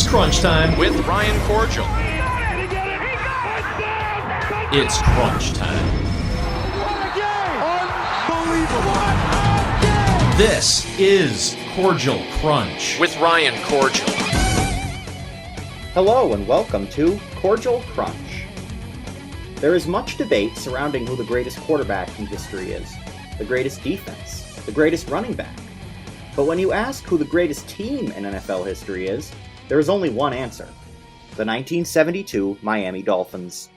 It's crunch time with Ryan Kordziel. It's crunch time. What a game! Unbelievable! What a game! This is Kordziel Krunch With Ryan Kordziel. Hello and welcome to Kordziel Krunch. There is much debate surrounding who the greatest quarterback in history is, the greatest defense, the greatest running back. But when you ask who the greatest team in NFL history is, there is only one answer: the 1972 Miami Dolphins.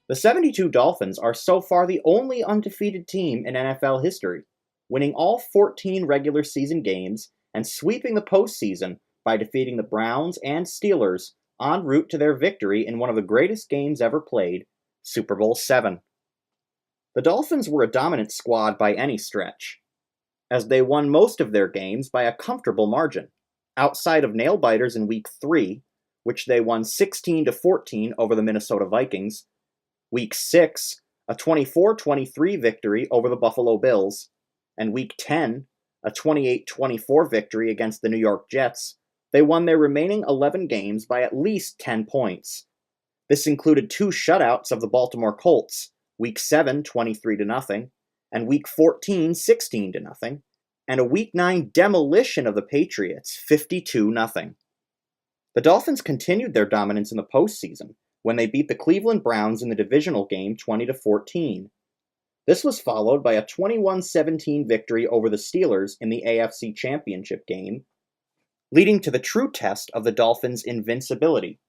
The 72 Dolphins are so far the only undefeated team in NFL history, winning all 14 regular season games and sweeping the postseason by defeating the Browns and Steelers en route to their victory in one of the greatest games ever played, Super Bowl VII. The Dolphins were a dominant squad by any stretch, as they won most of their games by a comfortable margin, outside of nail-biters in Week 3, which they won 16-14 over the Minnesota Vikings, Week 6, a 24-23 victory over the Buffalo Bills, and Week 10, a 28-24 victory against the New York Jets. They won their remaining 11 games by at least 10 points. This included 2 shutouts of the Baltimore Colts, Week 7, 23-0, and Week 14, 16-0, and a Week 9 demolition of the Patriots, 52-0. The Dolphins continued their dominance in the postseason when they beat the Cleveland Browns in the divisional game 20-14. This was followed by a 21-17 victory over the Steelers in the AFC Championship game, leading to the true test of the Dolphins' invincibility,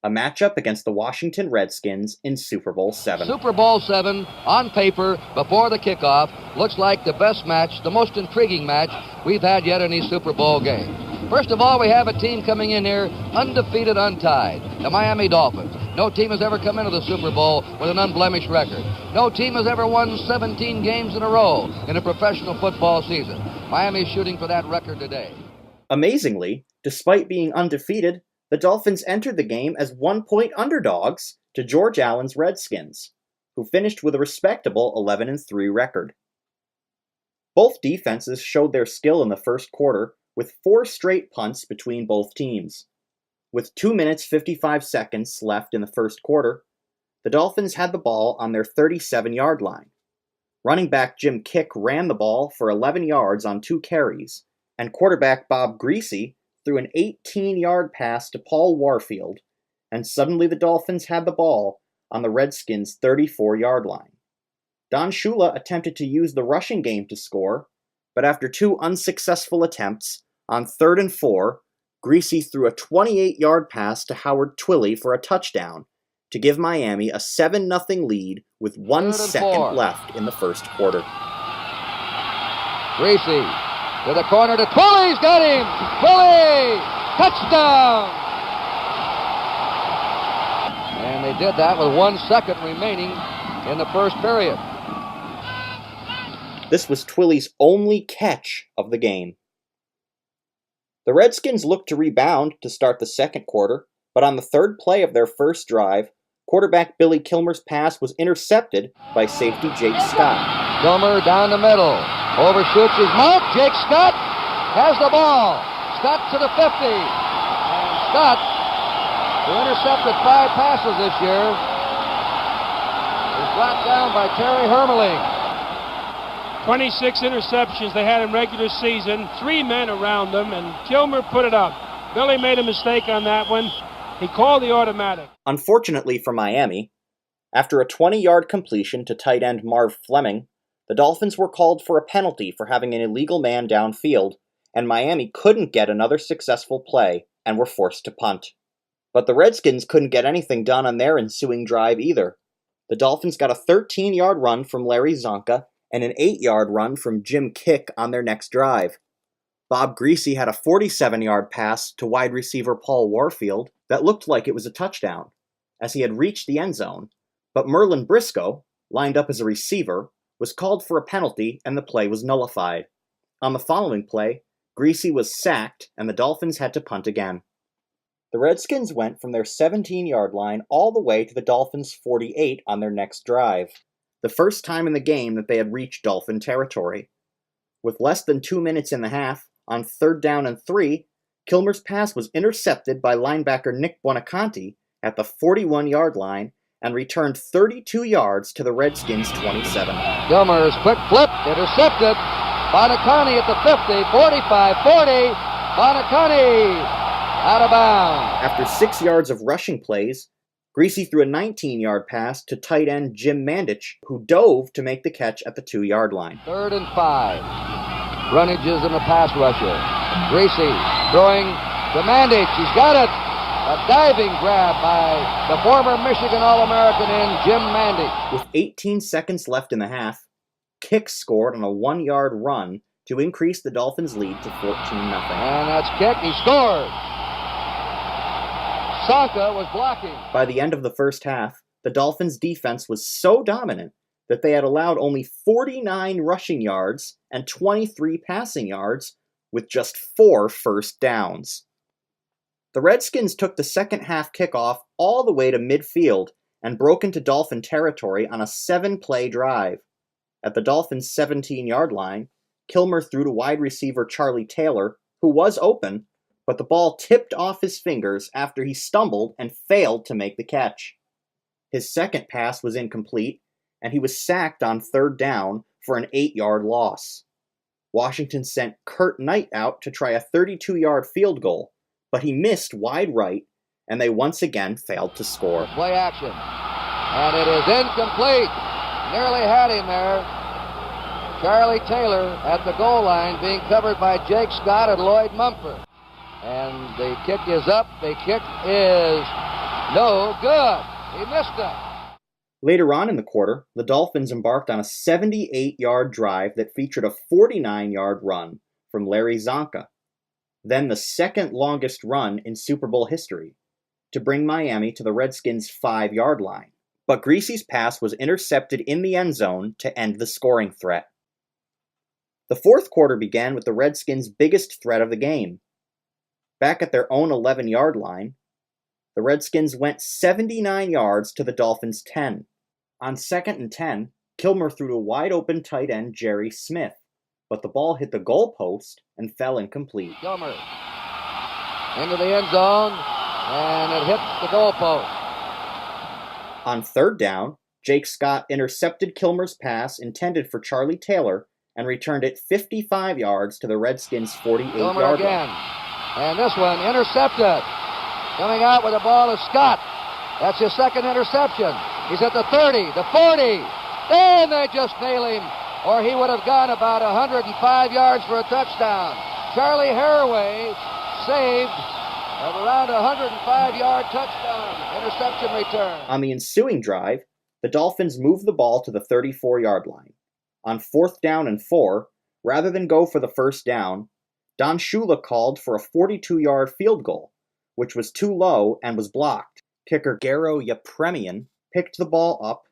a matchup against the Washington Redskins in Super Bowl VII. Super Bowl VII, on paper, before the kickoff, looks like the best match, the most intriguing match we've had yet in these Super Bowl games. First of all, we have a team coming in here undefeated, untied, the Miami Dolphins. No team has ever come into the Super Bowl with an unblemished record. No team has ever won 17 games in a row in a professional football season. Miami's shooting for that record today. Amazingly, despite being undefeated, the Dolphins entered the game as 1-point underdogs to George Allen's Redskins, who finished with a respectable 11-3 record. Both defenses showed their skill in the first quarter with 4 straight punts between both teams. With 2 minutes 55 seconds left in the first quarter, the Dolphins had the ball on their 37-yard line. Running back Jim Kick ran the ball for 11 yards on 2 carries, and quarterback Bob Griese threw an 18-yard pass to Paul Warfield, and suddenly the Dolphins had the ball on the Redskins' 34-yard line. Don Shula attempted to use the rushing game to score, but after 2 unsuccessful attempts, on 3rd and 4, Griese threw a 28-yard pass to Howard Twilley for a touchdown to give Miami a 7-0 lead with 1 second left in the first quarter. Griese to the corner to Twilley's got him! Twilley! Touchdown! And they did that with 1 second remaining in the first period. This was Twilley's only catch of the game. The Redskins looked to rebound to start the second quarter, but on the third play of their first drive, quarterback Billy Kilmer's pass was intercepted by safety Jake Scott. Kilmer down the middle. Overshoots his mark. Jake Scott has the ball. Scott to the 50. And Scott, who intercepted 5 passes this year, is brought down by Terry Hermeling. 26 interceptions they had in regular season. 3 men around them, and Kilmer put it up. Billy made a mistake on that one. He called the automatic. Unfortunately for Miami, after a 20-yard completion to tight end Marv Fleming, the Dolphins were called for a penalty for having an illegal man downfield, and Miami couldn't get another successful play and were forced to punt. But the Redskins couldn't get anything done on their ensuing drive either. The Dolphins got a 13-yard run from Larry Zonka and an 8-yard run from Jim Kick on their next drive. Bob Griese had a 47-yard pass to wide receiver Paul Warfield that looked like it was a touchdown, as he had reached the end zone, but Merlin Briscoe, lined up as a receiver, was called for a penalty and the play was nullified. On the following play, Griese was sacked and the Dolphins had to punt again. The Redskins went from their 17-yard line all the way to the Dolphins' 48 on their next drive, the first time in the game that they had reached Dolphin territory. With less than 2 minutes in the half, on 3rd down and 3, Kilmer's pass was intercepted by linebacker Nick Buonaconti at the 41-yard line and returned 32 yards to the Redskins' 27. Kilmer's quick flip, intercepted. Buonaconti at the 50, 45, 40. Buonaconti out of bounds. After 6 yards of rushing plays, Greasy threw a 19-yard pass to tight end Jim Mandich, who dove to make the catch at the 2-yard line. 3rd and 5. Runnages in the pass rusher. Greasy throwing to Mandich. He's got it. A diving grab by the former Michigan All-American end, Jim Mandich. With 18 seconds left in the half, Kick scored on a 1-yard run to increase the Dolphins' lead to 14-0. And that's Kick. He scored. Sanka was blocking. By the end of the first half, the Dolphins' defense was so dominant that they had allowed only 49 rushing yards and 23 passing yards with just 4 first downs. The Redskins took the second half kickoff all the way to midfield and broke into Dolphin territory on a 7-play drive. At the Dolphins' 17-yard line, Kilmer threw to wide receiver Charlie Taylor, who was open, but the ball tipped off his fingers after he stumbled and failed to make the catch. His second pass was incomplete, and he was sacked on 3rd down for an 8-yard loss. Washington sent Kurt Knight out to try a 32-yard field goal, but he missed wide right, and they once again failed to score. Play action. And it is incomplete. Nearly had him there. Charlie Taylor at the goal line being covered by Jake Scott and Lloyd Mumford. And the kick is up. The kick is no good. He missed it. Later on in the quarter, the Dolphins embarked on a 78-yard drive that featured a 49-yard run from Larry Zonka, then the second longest run in Super Bowl history, to bring Miami to the Redskins' 5-yard line. But Greasy's pass was intercepted in the end zone to end the scoring threat. The fourth quarter began with the Redskins' biggest threat of the game. Back at their own 11-yard line, the Redskins went 79 yards to the Dolphins' 10. On 2nd and 10, Kilmer threw to wide-open tight end Jerry Smith, but the ball hit the goal post and fell incomplete. Kilmer into the end zone, and it hit the goal post. On 3rd down, Jake Scott intercepted Kilmer's pass intended for Charlie Taylor and returned it 55 yards to the Redskins' 48-yard again. line. And this one intercepted. Coming out with the ball is Scott. That's his second interception. He's at the 30, the 40. And they just nail him, or he would have gone about 105 yards for a touchdown. Charlie Haraway saved of around a 105-yard touchdown interception return. On the ensuing drive, the Dolphins moved the ball to the 34-yard line. On 4th down and 4, rather than go for the first down, Don Shula called for a 42-yard field goal, which was too low and was blocked. Kicker Garo Yepremian picked the ball up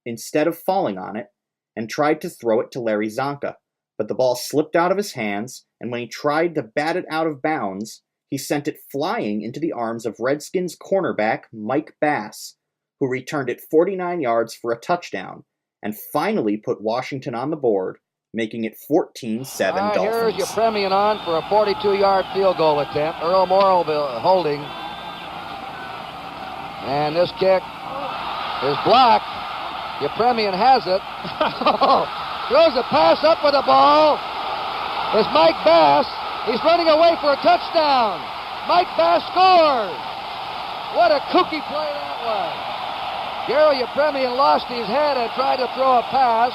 instead of falling on it and tried to throw it to Larry Zonka, but the ball slipped out of his hands, and when he tried to bat it out of bounds, he sent it flying into the arms of Redskins cornerback Mike Bass, who returned it 49 yards for a touchdown, and finally put Washington on the board, making it 14-7 Dolphins. Here's Yepremian on for a 42-yard field goal attempt. Earl Morrill holding. And this kick is blocked. Yepremian has it. Throws a pass up with the ball. It's Mike Bass. He's running away for a touchdown. Mike Bass scores. What a kooky play that was. Garo Yepremian lost his head and tried to throw a pass.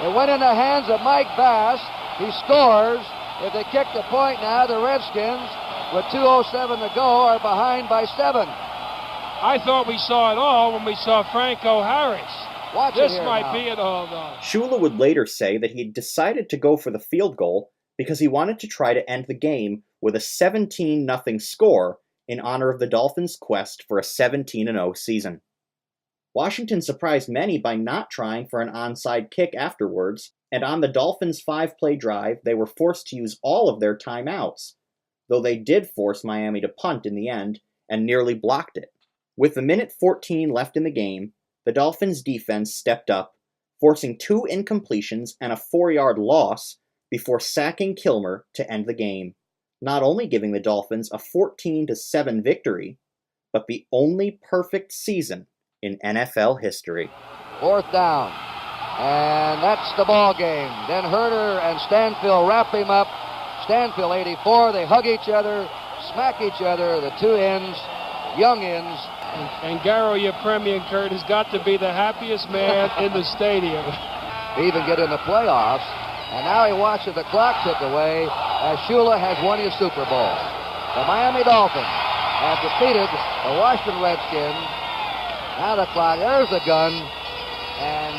It went in the hands of Mike Bass. He scores. If they kick the point now, the Redskins, with 2:07 to go, are behind by 7. I thought we saw it all when we saw Franco Harris. This might be it all, though. Shula would later say that he had decided to go for the field goal because he wanted to try to end the game with a 17-0 score in honor of the Dolphins' quest for a 17-0 season. Washington surprised many by not trying for an onside kick afterwards, and on the Dolphins' 5-play drive, they were forced to use all of their timeouts, though they did force Miami to punt in the end and nearly blocked it. With a minute 14 left in the game, the Dolphins' defense stepped up, forcing 2 incompletions and a 4-yard loss before sacking Kilmer to end the game. not only giving the Dolphins a 14-7 victory, but the only perfect season in NFL history. 4th down. And that's the ball game. Then Herder and Stanfield wrap him up. Stanfield 84. They hug each other, smack each other, the two ends, young ends. And Garo Yepremian, Kurt, has got to be the happiest man in the stadium. They even get in the playoffs. And now he watches the clock tick away as Shula has won his Super Bowl. The Miami Dolphins have defeated the Washington Redskins. Now the clock, there's the gun. And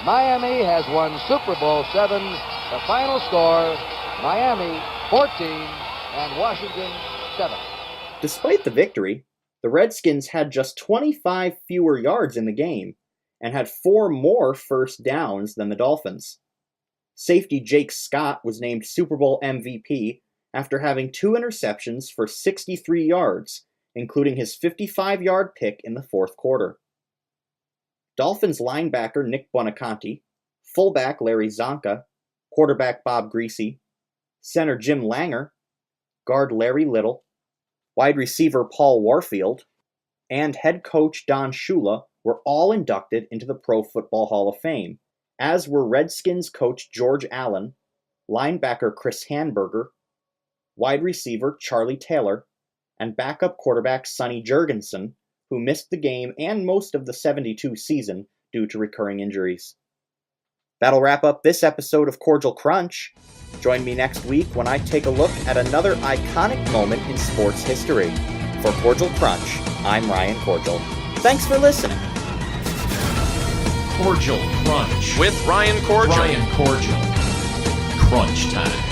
Miami has won Super Bowl VII. The final score, Miami 14 and Washington 7. Despite the victory, the Redskins had just 25 fewer yards in the game and had 4 more first downs than the Dolphins. Safety Jake Scott was named Super Bowl MVP after having 2 interceptions for 63 yards, including his 55-yard pick in the fourth quarter. Dolphins linebacker Nick Buoniconti, fullback Larry Zonka, quarterback Bob Greasy, center Jim Langer, guard Larry Little, wide receiver Paul Warfield, and head coach Don Shula were all inducted into the Pro Football Hall of Fame, as were Redskins coach George Allen, linebacker Chris Hanberger, wide receiver Charlie Taylor, and backup quarterback Sonny Jurgensen, who missed the game and most of the 72 season due to recurring injuries. That'll wrap up this episode of Kordziel Krunch. Join me next week when I take a look at another iconic moment in sports history. For Kordziel Krunch, I'm Ryan Kordziel. Thanks for listening. Kordziel Krunch. With Ryan Kordziel. Ryan Kordziel. Crunch time.